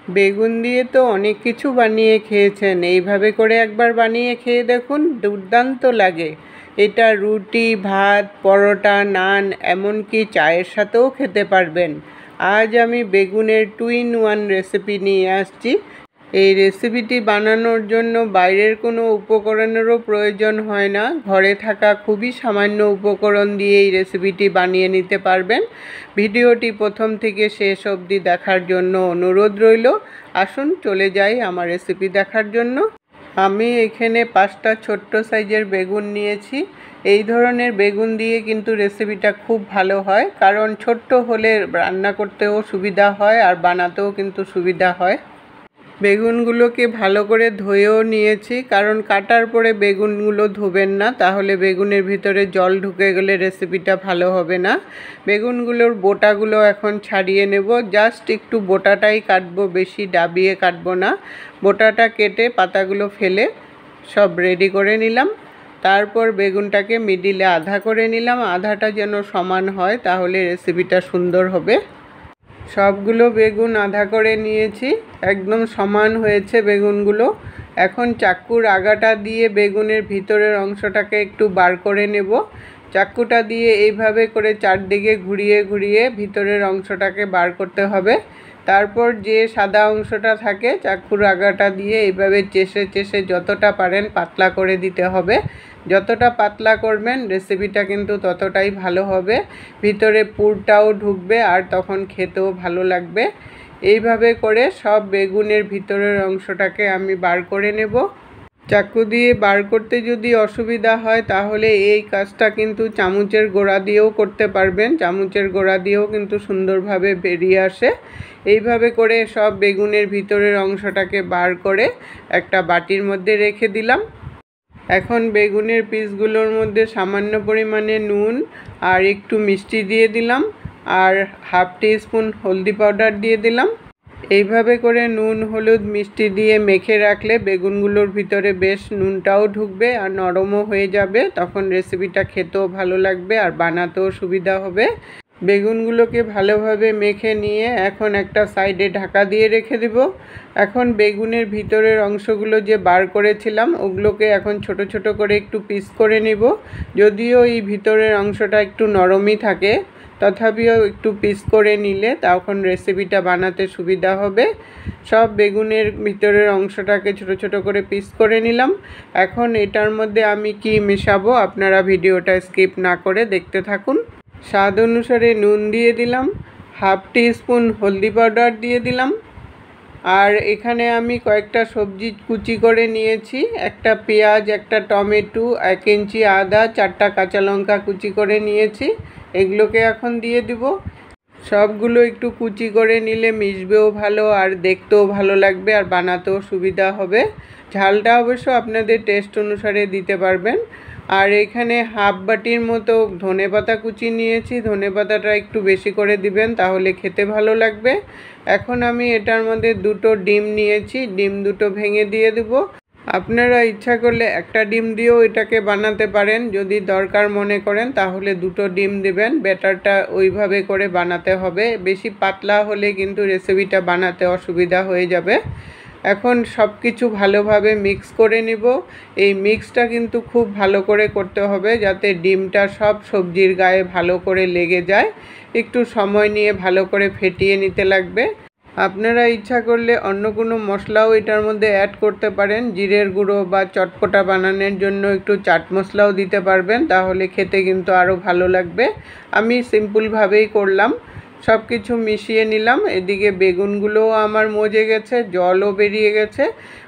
বেগুন দিয়ে তো অনেক কিছু বানিয়ে খেয়েছেন, এইভাবে করে একবার বানিয়ে খেয়ে দেখুন, দুর্দান্ত লাগে। এটা রুটি, ভাত, পরোটা, নান, এমনকি চায়ের সাথেও খেতে পারবেন। আজ আমি বেগুনের 2-in-1 রেসিপি নিয়ে আসছি। এই রেসিপিটি বানানোর জন্য বাইরের কোনো উপকরণেরও প্রয়োজন হয় না। ঘরে থাকা খুবই সামান্য উপকরণ দিয়ে এই রেসিপিটি বানিয়ে নিতে পারবেন। ভিডিওটি প্রথম থেকে শেষ অবধি দেখার জন্য অনুরোধ রইল। আসুন চলে যাই আমার রেসিপি দেখার জন্য। আমি এখানে 5টা ছোট্ট সাইজের বেগুন নিয়েছি। এই ধরনের বেগুন দিয়ে কিন্তু রেসিপিটা খুব ভালো হয়, কারণ ছোট্ট হলে রান্না করতেও সুবিধা হয় আর বানাতেও কিন্তু সুবিধা হয়। বেগুনগুলোকে ভালো করে ধুয়েও নিয়েছি, কারণ কাটার পরে বেগুনগুলো ধুবেন না, তাহলে বেগুনের ভিতরে জল ঢুকে গেলে রেসিপিটা ভালো হবে না। বেগুনগুলোর বোটাগুলো এখন ছাড়িয়ে নেব। জাস্ট একটু বোটাটাই কাটবো, বেশি ডাবিয়ে কাটবো না। বোটাটা কেটে পাতাগুলো ফেলে সব রেডি করে নিলাম। তারপর বেগুনটাকে মিডিলে আধা করে নিলাম। আধাটা যেন সমান হয়, তাহলে রেসিপিটা সুন্দর হবে। সবগুলো বেগুন আধা করে নিয়েছি, একদম সমান হয়েছে বেগুনগুলো। এখন চাকুর আগাটা দিয়ে বেগুনের ভিতরের অংশটাকে একটু বার করে নেব। চাকুটা দিয়ে এইভাবে করে চারদিকে ঘুরিয়ে ঘুরিয়ে ভিতরের অংশটাকে বার করতে হবে। তারপর যে সাদা অংশটা থাকে চাকুর আগাটা দিয়ে এইভাবে চেষে চেষে যতটা পারেন পাতলা করে দিতে হবে। যতটা পাতলা করবেন রেসিপিটা কিন্তু ততটাই ভালো হবে, ভিতরে পুরটাও ঢুকবে আর তখন খেতেও ভালো লাগবে। এইভাবে করে সব বেগুনের ভিতরের অংশটাকে আমি বার করে নেব। চাকু দিয়ে বার করতে যদি অসুবিধা হয় তাহলে এই কাজটা কিন্তু চামচের গোড়া দিয়েও করতে পারবেন। চামচের গোড়া দিয়েও কিন্তু সুন্দরভাবে বেরিয়ে আসে। এইভাবে করে সব বেগুনের ভিতরের অংশটাকে বার করে একটা বাটির মধ্যে রেখে দিলাম। এখন বেগুনের পিসগুলোর মধ্যে সামান্য পরিমাণে নুন আর একটু মিষ্টি দিয়ে দিলাম, আর হাফ টিস্পুন হলদি পাউডার দিয়ে দিলাম। এইভাবে করে নুন, হলুদ, মিষ্টি দিয়ে মেখে রাখলে বেগুনগুলোর ভিতরে বেশ নুনটাও ঢুকবে আর নরমও হয়ে যাবে। তখন রেসিপিটা খেতেও ভালো লাগবে আর বানাতেও সুবিধা হবে। বেগুনগুলোকে ভালোভাবে মেখে নিয়ে এখন একটা সাইডে ঢাকা দিয়ে রেখে দেব। এখন বেগুনের ভিতরের অংশগুলো যে বার করেছিলাম ওগুলোকে এখন ছোট ছোট করে একটু পিস করে নিব। যদিও এই ভিতরের অংশটা একটু নরমই থাকে, তথাপিও একটু পিস করে নিলে তখন রেসিপিটা বানাতে সুবিধা হবে। সব বেগুনের ভিতরের অংশটাকে ছোট ছোট করে পিস করে নিলাম। এখন এটার মধ্যে আমি কি মেশাবো আপনারা ভিডিওটা স্কিপ না করে দেখতে থাকুন। স্বাদ অনুসারে নুন দিয়ে দিলাম, হাফ টিস্পুন হলদি পাউডার দিয়ে দিলাম, আর এখানে আমি কয়েকটা সবজি কুচি করে নিয়েছি। একটা পেঁয়াজ, একটা টমেটো, 1 ইঞ্চি আদা, 4টা কাঁচা লঙ্কা কুচি করে নিয়েছি। এগুলোকে এখন দিয়ে দিব। সবগুলো একটু কুচি করে নিলে মিশবেও ভালো আর দেখতেও ভালো লাগবে আর বানাতেও সুবিধা হবে। ঝালটা অবশ্য আপনাদের টেস্ট অনুসারে দিতে পারবেন। আর এখানে হাফ বাটির মতো ধনেপাতা কুচি নিয়েছি। ধনেপাতাটা একটু বেশি করে দিবেন, তাহলে খেতে ভালো লাগবে। এখন আমি এটার মধ্যে 2টো ডিম নিয়েছি, ডিম 2টো ভেঙে দিয়ে দেব। আপনারা ইচ্ছা করলে একটা ডিম দিয়েও এটাকে বানাতে পারেন। যদি দরকার মনে করেন তাহলে 2টো ডিম দিবেন। ব্যাটারটা ওইভাবে করে বানাতে হবে, বেশি পাতলা হলে কিন্তু রেসিপিটা বানাতে অসুবিধা হয়ে যাবে। এখন সব কিছু ভালোভাবে মিক্স করে নিব। এই মিক্সটা কিন্তু খুব ভালো করে করতে হবে, যাতে ডিমটা সব সবজির গায়ে ভালো করে লেগে যায়। একটু সময় নিয়ে ভালো করে ফেটিয়ে নিতে লাগবে। আপনারা ইচ্ছা করলে অন্য কোনো মশলাও এটার মধ্যে অ্যাড করতে পারেন। জিরের গুঁড়ো বা চটপটা বানানোর জন্য একটু চাট মশলাও দিতে পারবেন, তাহলে খেতে কিন্তু আরও ভালো লাগবে। আমি সিম্পলভাবেই করলাম। সব কিছু মিশিয়ে নিলাম। এদিকে বেগুনগুলোও আমার মজে গেছে, জলও বেরিয়ে গেছে।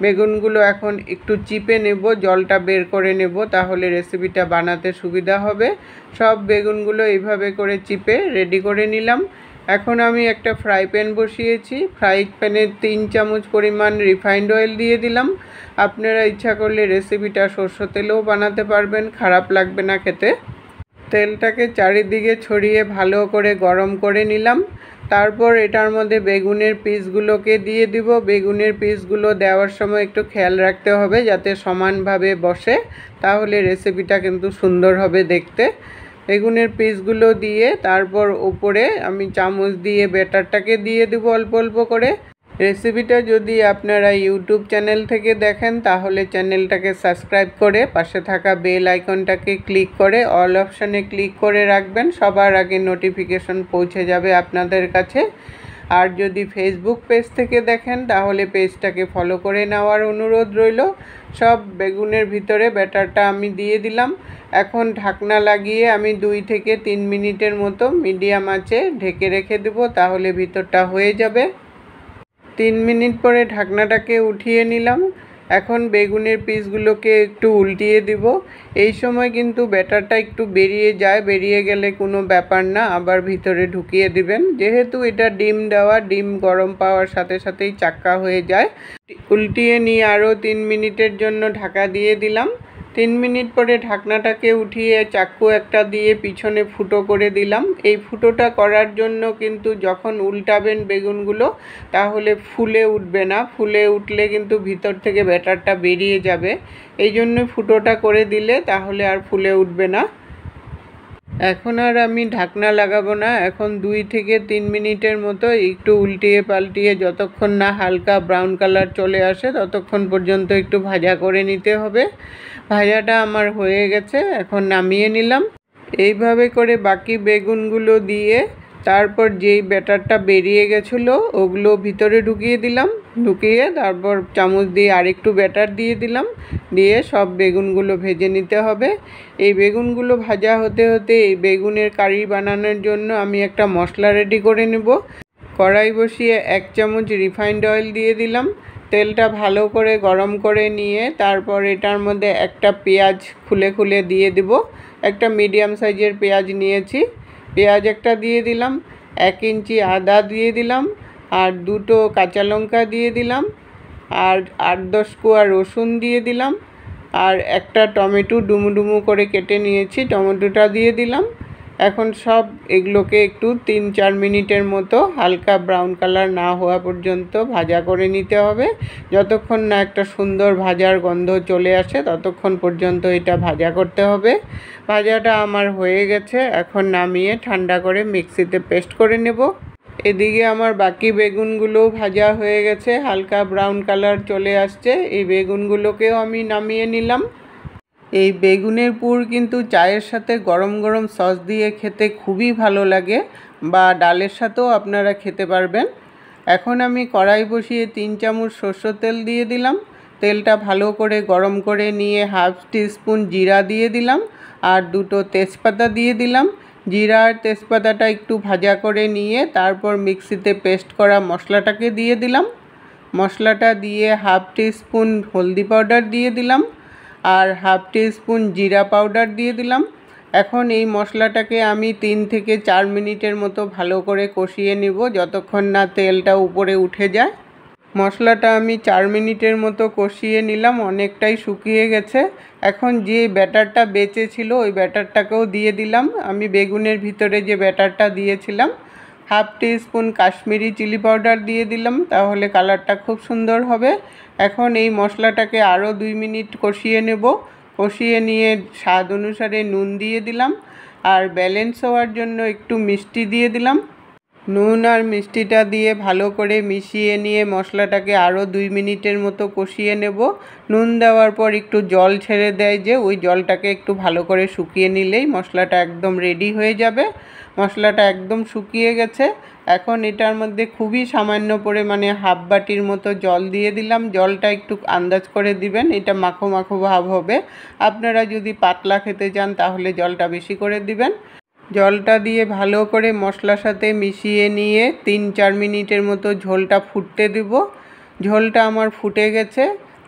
বেগুনগুলো এখন একটু চিপে নেব, জলটা বের করে নেব, তাহলে রেসিপিটা বানাতে সুবিধা হবে। সব বেগুনগুলো এইভাবে করে চিপে রেডি করে নিলাম। এখন আমি একটা ফ্রাই প্যান বসিয়েছি। ফ্রাই প্যানে 3 চামচ পরিমাণ রিফাইন্ড অয়েল দিয়ে দিলাম। আপনারা ইচ্ছা করলে রেসিপিটা সরষের তেলেও বানাতে পারবেন, খারাপ লাগবে না খেতে। তেলটাকে চারিদিকে ছড়িয়ে ভালো করে গরম করে নিলাম। তারপর এটার মধ্যে বেগুনের পিসগুলোকে দিয়ে দিব। বেগুনের পিসগুলো দেওয়ার সময় একটু খেয়াল রাখতে হবে যাতে সমানভাবে বসে, তাহলে রেসিপিটা কিন্তু সুন্দর হবে দেখতে। বেগুনের পিসগুলো দিয়ে তারপর উপরে আমি চামচ দিয়ে ব্যাটারটাকে দিয়ে দেব অল্প অল্প করে। রেসিপিটা যদি আপনারা ইউটিউব চ্যানেল থেকে দেখেন তাহলে চ্যানেলটাকে সাবস্ক্রাইব করে পাশে থাকা বেল আইকনটাকে ক্লিক করে অল অপশানে ক্লিক করে রাখবেন, সবার আগে নোটিফিকেশন পৌঁছে যাবে আপনাদের কাছে। আর যদি ফেসবুক পেজ থেকে দেখেন তাহলে পেজটাকে ফলো করে নেওয়ার অনুরোধ রইল। সব বেগুনের ভিতরে ব্যাটারটা আমি দিয়ে দিলাম। এখন ঢাকনা লাগিয়ে আমি 2 থেকে 3 মিনিটের মতো মিডিয়াম আঁচে ঢেকে রেখে দেবো, তাহলে ভিতরটা হয়ে যাবে। 3 মিনিট পরে ঢাকনাটাকে উঠিয়ে নিলাম। এখন বেগুনের পিসগুলোকে একটু উল্টিয়ে দিব। এই সময় কিন্তু ব্যাটারটা একটু বেরিয়ে যায়, বেরিয়ে গেলে কোনো ব্যাপার না, আবার ভিতরে ঢুকিয়ে দিবেন। যেহেতু এটা ডিম দেওয়া, ডিম গরম পাওয়ার সাথে সাথেই চাক্কা হয়ে যায়। উল্টিয়ে নিয়ে আরও 3 মিনিটের জন্য ঢাকা দিয়ে দিলাম। 3 মিনিট পরে ঢাকনাটাকে উঠিয়ে চাকু একটা দিয়ে পিছনে ফুটো করে দিলাম। এই ফুটোটা করার জন্য কিন্তু যখন উল্টাবেন বেগুনগুলো তাহলে ফুলে উঠবে না, ফুলে উঠলে কিন্তু ভিতর থেকে ব্যাটারটা বেরিয়ে যাবে। এই জন্য ফুটোটা করে দিলে তাহলে আর ফুলে উঠবে না। এখন আর আমি ঢাকনা লাগাবো না। এখন 2 থেকে 3 মিনিটের মতো একটু উল্টিয়ে পাল্টিয়ে যতক্ষণ না হালকা ব্রাউন কালার চলে আসে ততক্ষণ পর্যন্ত একটু ভাজা করে নিতে হবে। ভাজাটা আমার হয়ে গেছে, এখন নামিয়ে নিলাম। এইভাবে করে বাকি বেগুনগুলো দিয়ে তারপর যেই ব্যাটারটা বেরিয়ে গেছিলো ওগুলো ভিতরে ঢুকিয়ে দিলাম, ঢুকিয়ে তারপর চামচ দিয়ে আরেকটু ব্যাটার দিয়ে দিলাম, দিয়ে সব বেগুনগুলো ভেজে নিতে হবে। এই বেগুনগুলো ভাজা হতে হতে এই বেগুনের কারি বানানোর জন্য আমি একটা মশলা রেডি করে নেব। কড়াই বসিয়ে 1 চামচ রিফাইন্ড অয়েল দিয়ে দিলাম। তেলটা ভালো করে গরম করে নিয়ে তারপর এটার মধ্যে একটা পেঁয়াজ খুলে খুলে দিয়ে দেব। একটা মিডিয়াম সাইজের পেঁয়াজ নিয়েছি, পেঁয়াজ একটা দিয়ে দিলাম, 1 ইঞ্চি আদা দিয়ে দিলাম, আর 2টো কাঁচা লঙ্কা দিয়ে দিলাম, আর 8-10 কোয়া রসুন দিয়ে দিলাম, আর একটা টমেটো ডুমু ডুমু করে কেটে নিয়েছি, টমেটোটা দিয়ে দিলাম। এখন সব এগুলোকে একটু 3-4 মিনিটের মতো হালকা ব্রাউন কালার না হওয়া পর্যন্ত ভাজা করে নিতে হবে। যতক্ষণ না একটা সুন্দর ভাজার গন্ধ চলে আসে ততক্ষণ পর্যন্ত এটা ভাজা করতে হবে। ভাজাটা আমার হয়ে গেছে, এখন নামিয়ে ঠান্ডা করে মিক্সিতে পেস্ট করে নেব। এদিকে আমার বাকি বেগুনগুলোও ভাজা হয়ে গেছে, হালকা ব্রাউন কালার চলে আসছে। এই বেগুনগুলোকেও আমি নামিয়ে নিলাম। এই বেগুনের পুর কিন্তু চায়ের সাথে গরম গরম সস দিয়ে খেতে খুবই ভালো লাগে, বা ডালের সাথেও আপনারা খেতে পারবেন। এখন আমি কড়াই বসিয়ে 3 চামচ সরষের তেল দিয়ে দিলাম। তেলটা ভালো করে গরম করে নিয়ে 1/2 টিস্পুন জিরা দিয়ে দিলাম, আর 2টো তেজপাতা দিয়ে দিলাম। জিরা আর তেজপাতাটা একটু ভাজা করে নিয়ে তারপর মিক্সিতে পেস্ট করা মশলাটাকে দিয়ে দিলাম। মশলাটা দিয়ে 1/2 টিস্পুন হলদি পাউডার দিয়ে দিলাম, আর 1/2 টিস্পুন জিরা পাউডার দিয়ে দিলাম। এখন এই মশলাটাকে আমি 3 থেকে 4 মিনিটের মতো ভালো করে কষিয়ে নিব, যতক্ষণ না তেলটা উপরে উঠে যায়। মশলাটা আমি 4 মিনিটের মতো কষিয়ে নিলাম, অনেকটাই শুকিয়ে গেছে। এখন যে ব্যাটারটা বেঁচে ছিল ওই ব্যাটারটাকেও দিয়ে দিলাম। আমি বেগুনের ভিতরে যে ব্যাটারটা দিয়েছিলাম 1/2 টিস্পুন কাশ্মীরি চিলি পাউডার দিয়ে দিলাম, তাহলে কালারটা খুব সুন্দর হবে। এখন এই মশলাটাকে আরও 2 মিনিট কষিয়ে নেব। কষিয়ে নিয়ে স্বাদ অনুসারে নুন দিয়ে দিলাম, আর ব্যালেন্স হওয়ার জন্য একটু মিষ্টি দিয়ে দিলাম। নুন আর মিষ্টিটা দিয়ে ভালো করে মিশিয়ে নিয়ে মশলাটাকে আরও 2 মিনিটের মতো কষিয়ে নেব। নুন দেওয়ার পর একটু জল ছেড়ে দেয়, যে ওই জলটাকে একটু ভালো করে শুকিয়ে নিলেই মশলাটা একদম রেডি হয়ে যাবে। মশলাটা একদম শুকিয়ে গেছে। এখন এটার মধ্যে খুবই সামান্য পরিমাণে 1/2 বাটির মতো জল দিয়ে দিলাম। জলটা একটু আন্দাজ করে দিবেন, এটা মাখো মাখো ভাব হবে। আপনারা যদি পাতলা খেতে চান তাহলে জলটা বেশি করে দিবেন। জলটা দিয়ে ভালো করে মশলার সাথে মিশিয়ে নিয়ে 3-4 মিনিটের মতো ঝোলটা ফুটতে দেব। ঝোলটা আমার ফুটে গেছে।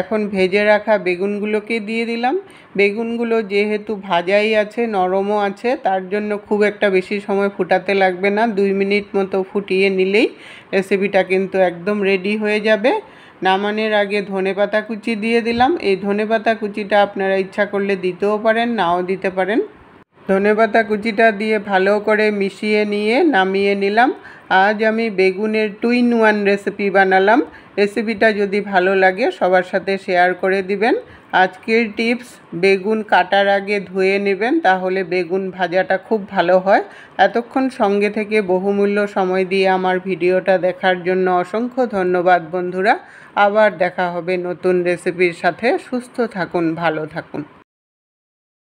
এখন ভেজে রাখা বেগুনগুলোকে দিয়ে দিলাম। বেগুনগুলো যেহেতু ভাজাই আছে, নরমও আছে, তার জন্য খুব একটা বেশি সময় ফুটাতে লাগবে না। 2 মিনিট মতো ফুটিয়ে নিলেই রেসিপিটা কিন্তু একদম রেডি হয়ে যাবে। নামানোর আগে ধনেপাতা কুচি দিয়ে দিলাম। এই ধনেপাতা কুচিটা আপনারা ইচ্ছা করলে দিতেও পারেন, নাও দিতে পারেন। ধনেপাতা কুচিটা দিয়ে ভালো করে মিশিয়ে নিয়ে নামিয়ে নিলাম। আজ আমি বেগুনের 2-in-1 রেসিপি বানালাম। রেসিপিটা যদি ভালো লাগে সবার সাথে শেয়ার করে দিবেন। আজকের টিপস, বেগুন কাটার আগে ধুয়ে নেবেন, তাহলে বেগুন ভাজাটা খুব ভালো হয়। এতক্ষণ সঙ্গে থেকে বহুমূল্য সময় দিয়ে আমার ভিডিওটা দেখার জন্য অসংখ্য ধন্যবাদ বন্ধুরা। আবার দেখা হবে নতুন রেসিপির সাথে। সুস্থ থাকুন, ভালো থাকুন।